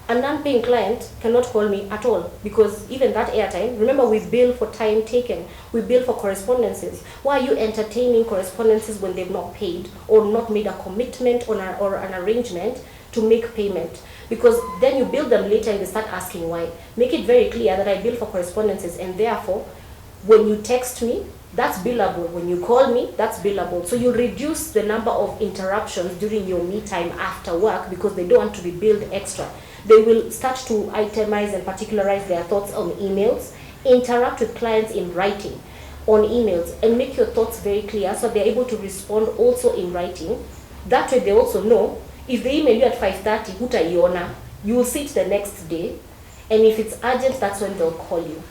A non-paying client cannot call me at all, because even that airtime, remember, we bill for time taken, we bill for correspondences. Why are you entertaining correspondences when they've not paid or not made a commitment or an arrangement to make payment? Because then you bill them later and they start asking why. Make it very clear that I bill for correspondences, and therefore when you text me, that's billable. When you call me, that's billable. So you reduce the number of interruptions during your me time after work, because they don't want to be billed extra. They will start to itemize and particularize their thoughts on emails, interact with clients in writing on emails, and make your thoughts very clear so they're able to respond also in writing. That way they also know if they email you at 5:30, hutaiona, you will see it the next day, and if it's urgent, that's when they'll call you.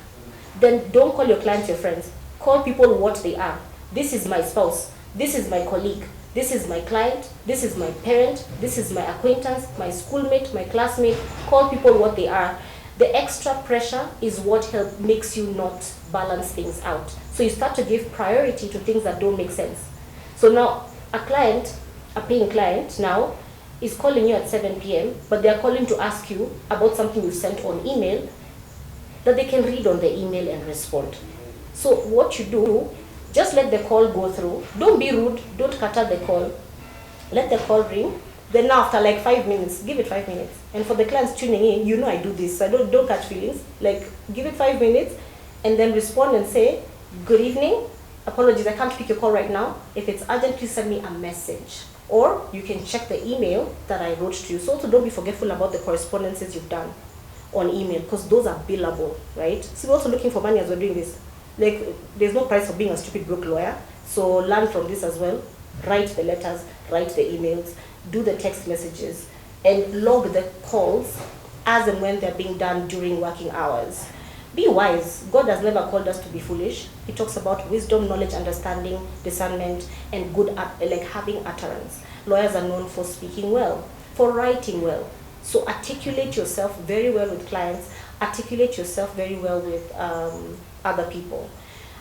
Then don't call your clients your friends. Call people what they are. This is my spouse, this is my colleague, this is my client, this is my parent, this is my acquaintance, my schoolmate, my classmate. Call people what they are. The extra pressure is what makes you not balance things out. So you start to give priority to things that don't make sense. So now a paying client now is calling you at 7 p.m., but they are calling to ask you about something you sent on email that they can read on the email and respond. So what you do, just let the call go through. Don't be rude, don't cut out the call. Let the call ring. Then after like 5 minutes, give it 5 minutes. And for the clients tuning in, you know I do this, so don't catch feelings. Like, give it 5 minutes and then respond and say, good evening, apologies, I can't pick your call right now. If it's urgent, please send me a message. Or you can check the email that I wrote to you. So also don't be forgetful about the correspondences you've done on email, because those are billable, right? So we're also looking for money as we're doing this. Like, there's no price for being a stupid broke lawyer. So learn from this as well. Write the letters, write the emails, do the text messages, and log the calls as and when they're being done during working hours. Be wise. God has never called us to be foolish. He talks about wisdom, knowledge, understanding, discernment, and good, like having utterance. Lawyers are known for speaking well, for writing well. So articulate yourself very well with clients, articulate yourself very well with other people.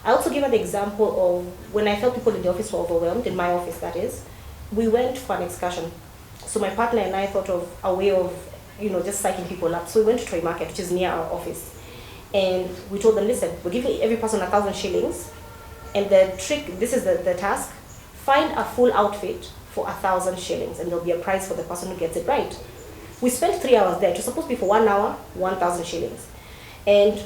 I also give an example of when I felt people in the office were overwhelmed, in my office that is. We went for an excursion. So my partner and I thought of a way of, just psyching people up. So we went to Toy Market, which is near our office. And we told them, listen, we're giving every person 1,000 shillings. And the trick, this is the task, find a full outfit for 1,000 shillings. And there'll be a prize for the person who gets it right. We spent 3 hours there. It was supposed to be for 1 hour, 1,000 shillings. And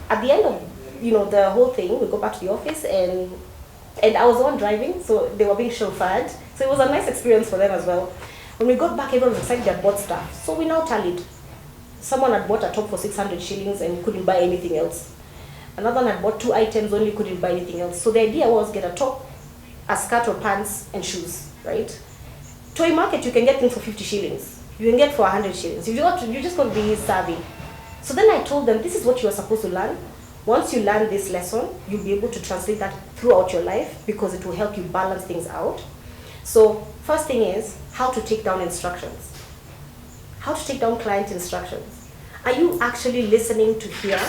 at the end of the whole thing, we go back to the office, and I was the one driving, so they were being chauffeured. So it was a nice experience for them as well. When we got back, everyone was excited they had bought stuff. So we now tallied. Someone had bought a top for 600 shillings and couldn't buy anything else. Another one had bought 2 items, only couldn't buy anything else. So the idea was get a top, a skirt or pants, and shoes, right? Toy Market, you can get things for 50 shillings. You can get for 100 shillings. You just got to be savvy. So then I told them, this is what you are supposed to learn. Once you learn this lesson, you'll be able to translate that throughout your life, because it will help you balance things out. So first thing is how to take down instructions. How to take down client instructions. Are you actually listening to hear?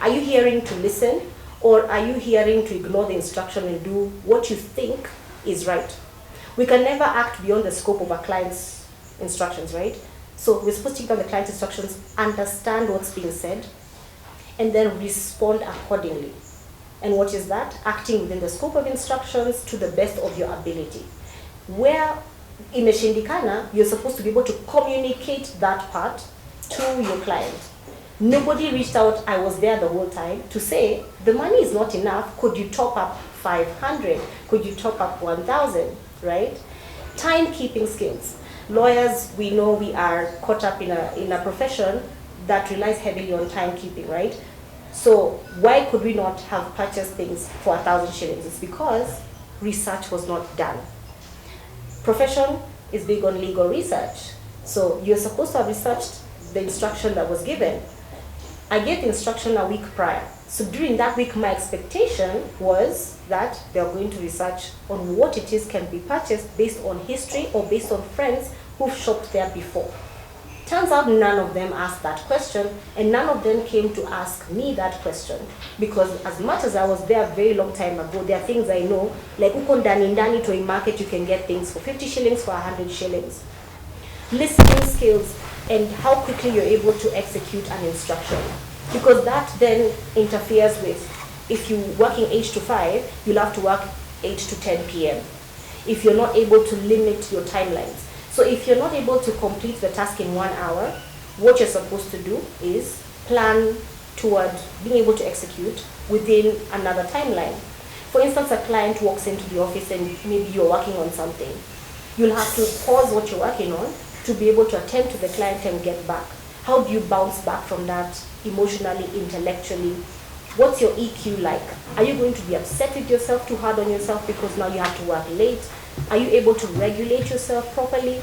Are you hearing to listen? Or are you hearing to ignore the instruction and do what you think is right? We can never act beyond the scope of a client's instructions, right? So we're supposed to take down the client's instructions, understand what's being said, and then respond accordingly. And what is that? Acting within the scope of instructions to the best of your ability. Where imeshindikana, you're supposed to be able to communicate that part to your client. Nobody reached out, I was there the whole time, to say, the money is not enough, could you top up 500? Could you top up 1,000, right? Timekeeping skills. Lawyers, we know we are caught up in a profession that relies heavily on timekeeping, right? So why could we not have purchased things for 1,000 shillings? It's because research was not done. Profession is big on legal research. So you're supposed to have researched the instruction that was given. I gave the instruction a week prior. So during that week, my expectation was that they are going to research on what it is can be purchased based on history or based on friends who've shopped there before. Turns out none of them asked that question, and none of them came to ask me that question, because as much as I was there a very long time ago, there are things I know, like uko ndani Toy Market, you can get things for 50 shillings, for 100 shillings. Listening skills. and how quickly you're able to execute an instruction. Because that then interferes with, if you're working 8 to 5, you'll have to work 8 to 10 p.m. if you're not able to limit your timelines. So if you're not able to complete the task in 1 hour, what you're supposed to do is plan toward being able to execute within another timeline. For instance, a client walks into the office and maybe you're working on something. You'll have to pause what you're working on to be able to attend to the client and get back. How do you bounce back from that emotionally, intellectually? What's your EQ like? Are you going to be upset with yourself, too hard on yourself because now you have to work late? Are you able to regulate yourself properly?